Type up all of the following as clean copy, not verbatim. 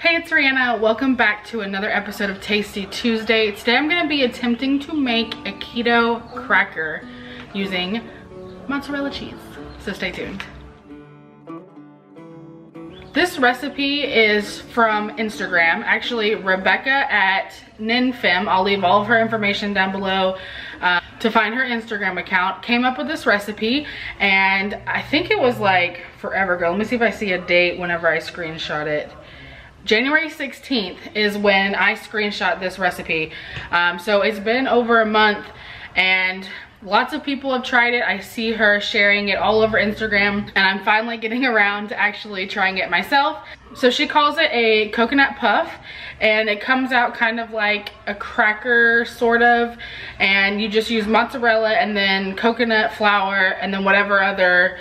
Hey, it's Rhianna. Welcome back to another episode of Tasty Tuesday. Today I'm going to be attempting to make a keto cracker using mozzarella cheese. So stay tuned. This recipe is from Instagram. Actually, Rebecca at Ninfem, I'll leave all of her information down below to find her Instagram account, came up with this recipe, and I think it was like forever ago. Let me see if I see a date whenever I screenshot it. January 16th is when I screenshot this recipe. So it's been over a month and lots of people have tried it. I see her sharing it all over Instagram and I'm finally getting around to actually trying it myself. So she calls it a coconut puff and it comes out kind of like a cracker sort of, and you just use mozzarella and then coconut flour and then whatever other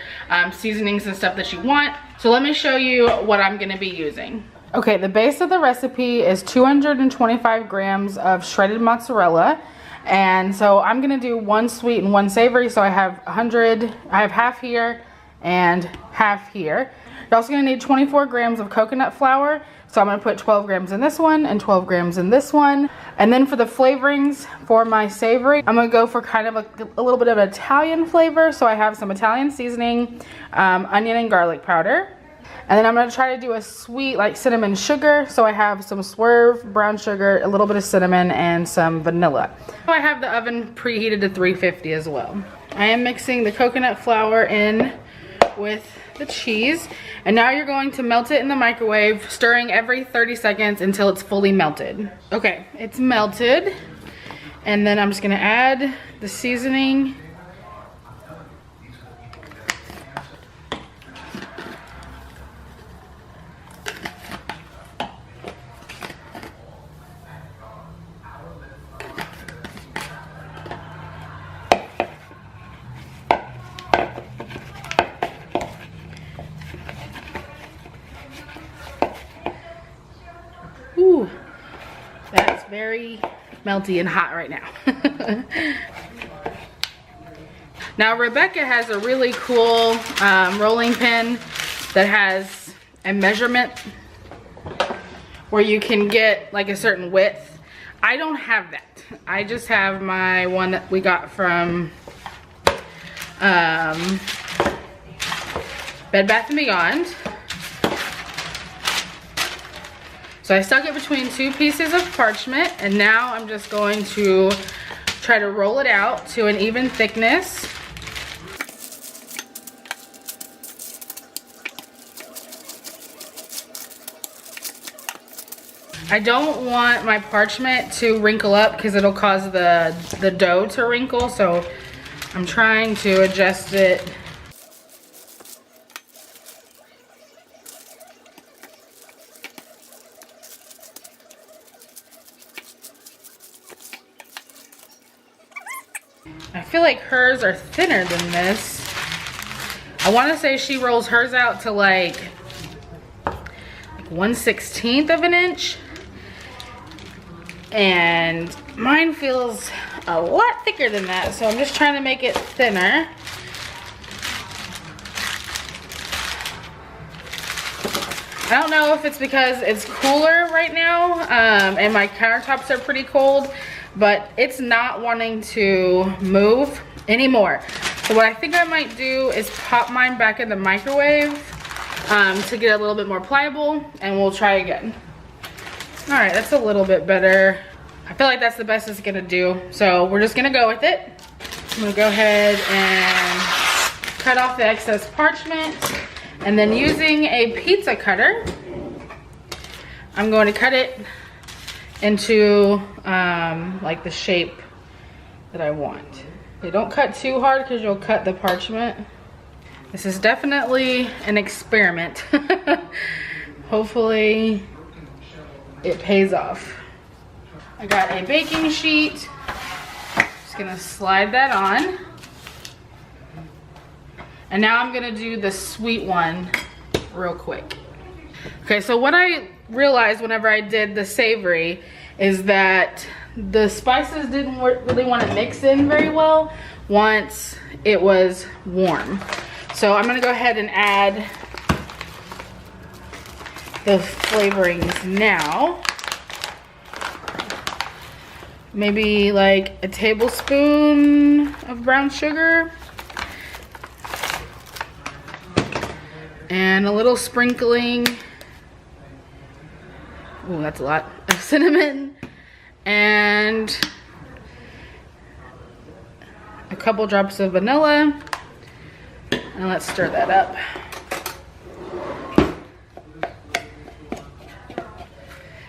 seasonings and stuff that you want. So let me show you what I'm gonna be using. Okay, the base of the recipe is 225 grams of shredded mozzarella. And so I'm gonna do one sweet and one savory. So I have half here and half here. You're also gonna need 24 grams of coconut flour. So I'm gonna put 12 grams in this one and 12 grams in this one. And then for the flavorings for my savory, I'm gonna go for kind of a little bit of Italian flavor. So I have some Italian seasoning, onion and garlic powder. And then I'm going to try to do a sweet like cinnamon sugar. So I have some Swerve brown sugar, a little bit of cinnamon, and some vanilla. So I have the oven preheated to 350 as well. I am mixing the coconut flour in with the cheese. And now you're going to melt it in the microwave, stirring every 30 seconds until it's fully melted. Okay, it's melted. And then I'm just going to add the seasoning. Ooh, that's very melty and hot right now. Now Rebecca has a really cool rolling pin that has a measurement where you can get like a certain width. I don't have that. I just have my one that we got from Bed Bath & Beyond. So I stuck it between two pieces of parchment, and now I'm just going to try to roll it out to an even thickness. I don't want my parchment to wrinkle up because it'll cause the dough to wrinkle, so I'm trying to adjust it. I feel like hers are thinner than this. I want to say she rolls hers out to like 1/16 of an inch. And mine feels a lot thicker than that. So I'm just trying to make it thinner. I don't know if it's because it's cooler right now and my countertops are pretty cold, but it's not wanting to move anymore. So what I think I might do is pop mine back in the microwave to get a little bit more pliable, and we'll try again. All right, that's a little bit better. I feel like that's the best it's gonna do. So we're just gonna go with it. I'm gonna go ahead and cut off the excess parchment, and then using a pizza cutter, I'm going to cut it into like the shape that I want. Okay, don't cut too hard because you'll cut the parchment. This is definitely an experiment. Hopefully it pays off. I got a baking sheet. Just gonna slide that on. And now I'm gonna do the sweet one real quick. Okay, so what I realized whenever I did the savory is that the spices didn't really want to mix in very well once it was warm. So I'm gonna go ahead and add those flavorings now. Maybe like a tablespoon of brown sugar. And a little sprinkling, oh, that's a lot, of cinnamon. And a couple drops of vanilla. And let's stir that up.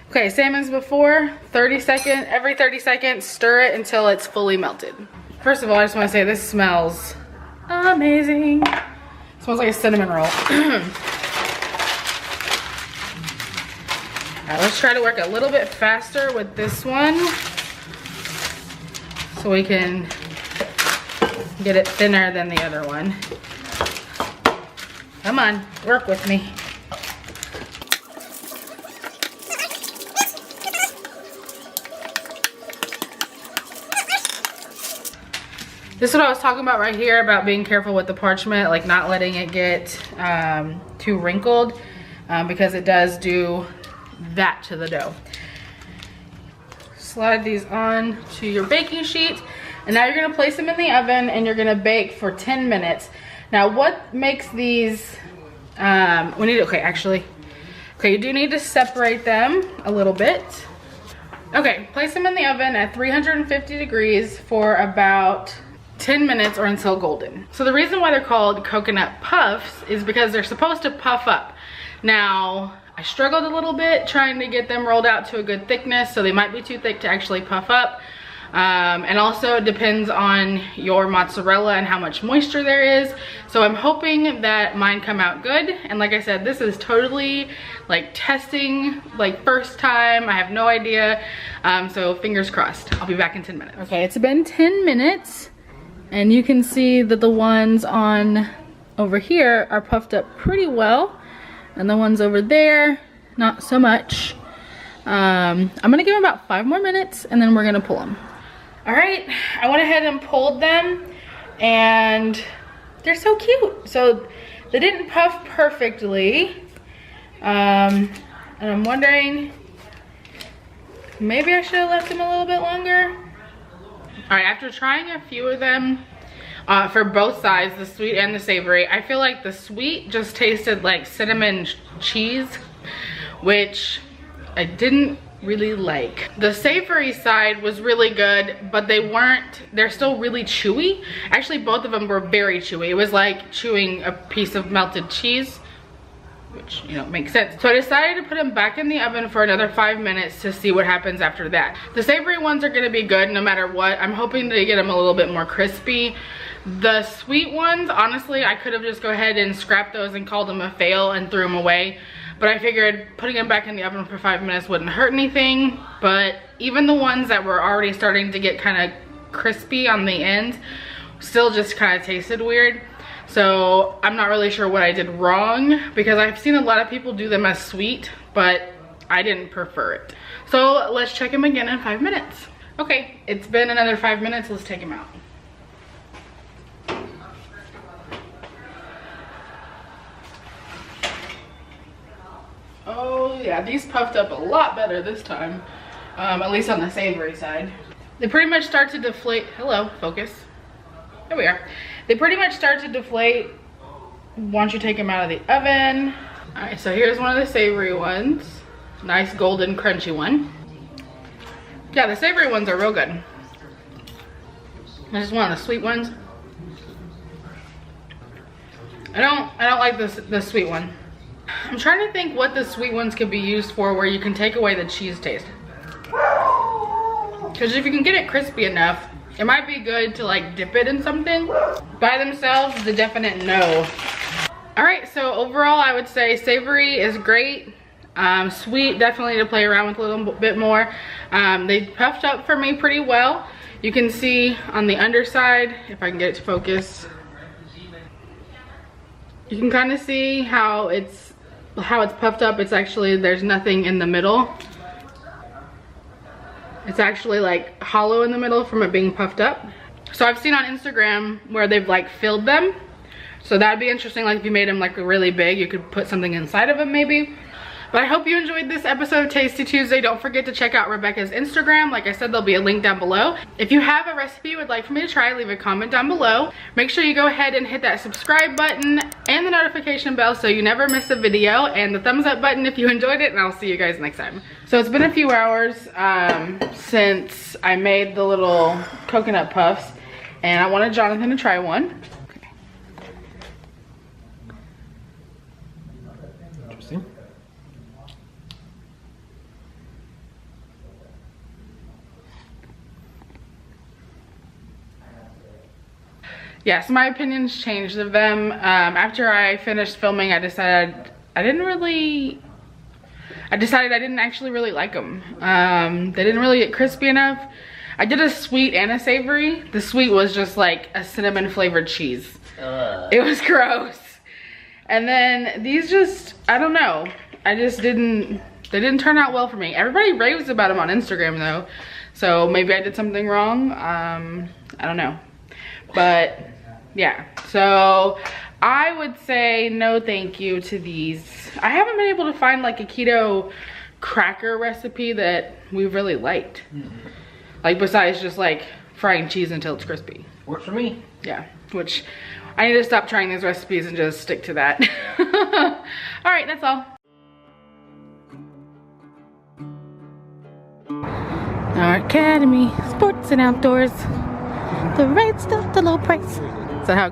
Okay, same as before, every 30 seconds, stir it until it's fully melted. First of all, I just want to say this smells amazing. It smells like a cinnamon roll. All right, let's try to work a little bit faster with this one so we can get it thinner than the other one. Come on, work with me. This is what I was talking about right here, about being careful with the parchment, like not letting it get too wrinkled, because it does do that to the dough. Slide these on to your baking sheet, and now you're gonna place them in the oven and you're gonna bake for 10 minutes. Now what makes these, okay, you do need to separate them a little bit. Okay, place them in the oven at 350 degrees for about 10 minutes or until golden. So the reason why they're called coconut puffs is because they're supposed to puff up. Now, I struggled a little bit trying to get them rolled out to a good thickness, so they might be too thick to actually puff up. And also it depends on your mozzarella and how much moisture there is. So I'm hoping that mine come out good. And like I said, this is totally like testing, like first time. I have no idea. So fingers crossed. I'll be back in 10 minutes. Okay, it's been 10 minutes. And you can see that the ones on over here are puffed up pretty well. And the ones over there, not so much. I'm gonna give them about 5 more minutes and then we're gonna pull them. All right, I went ahead and pulled them and they're so cute. So they didn't puff perfectly. And I'm wondering, maybe I should have left them a little bit longer. All right, after trying a few of them for both sides, the sweet and the savory, I feel like the sweet just tasted like cinnamon cheese, which I didn't really like. The savory side was really good, but they're still really chewy. Actually, both of them were very chewy. It was like chewing a piece of melted cheese, which, you know, makes sense. So I decided to put them back in the oven for another 5 minutes to see what happens after that. The savory ones are gonna be good no matter what. I'm hoping to get them a little bit more crispy. The sweet ones, honestly, I could have just go ahead and scrapped those and called them a fail and threw them away. But I figured putting them back in the oven for 5 minutes wouldn't hurt anything. But even the ones that were already starting to get kind of crispy on the end still just kind of tasted weird. So I'm not really sure what I did wrong, because I've seen a lot of people do them as sweet, but I didn't prefer it. So let's check them again in 5 minutes. Okay, it's been another 5 minutes. Let's take them out. Oh yeah, these puffed up a lot better this time, at least on the savory side. They pretty much start to deflate. Hello, focus. There we are. They pretty much start to deflate once you take them out of the oven. All right, so here's one of the savory ones. Nice golden crunchy one. Yeah, the savory ones are real good. This is one of the sweet ones. I don't like the sweet one. I'm trying to think what the sweet ones could be used for where you can take away the cheese taste. Because if you can get it crispy enough, it might be good to like dip it in something. By themselves, the definite no. All right, so overall I would say savory is great. Sweet, definitely to play around with a little bit more. They puffed up for me pretty well. You can see on the underside, if I can get it to focus, you can kind of see how it's puffed up. It's actually, there's nothing in the middle. It's actually like hollow in the middle from it being puffed up. So I've seen on Instagram where they've like filled them. So that'd be interesting, like if you made them like really big, you could put something inside of them maybe. But I hope you enjoyed this episode of Tasty Tuesday. Don't forget to check out Rebecca's Instagram. Like I said, there'll be a link down below. If you have a recipe you would like for me to try, leave a comment down below. Make sure you go ahead and hit that subscribe button and the notification bell so you never miss a video, and the thumbs up button if you enjoyed it, and I'll see you guys next time. So it's been a few hours since I made the little coconut puffs, and I wanted Jonathan to try one. Interesting. Yeah, so my opinions changed of them. After I finished filming, I decided I didn't actually really like them. They didn't really get crispy enough. I did a sweet and a savory. The sweet was just like a cinnamon flavored cheese. It was gross. And then these just, I don't know. They didn't turn out well for me. Everybody raves about them on Instagram though. So maybe I did something wrong. I don't know. But yeah, so I would say no thank you to these. I haven't been able to find like a keto cracker recipe that we really liked. Like besides just like frying cheese until it's crispy. Works for me. Yeah, which I need to stop trying these recipes and just stick to that. All right, that's all. Our Academy, sports and outdoors. The right stuff, the low price. Is that how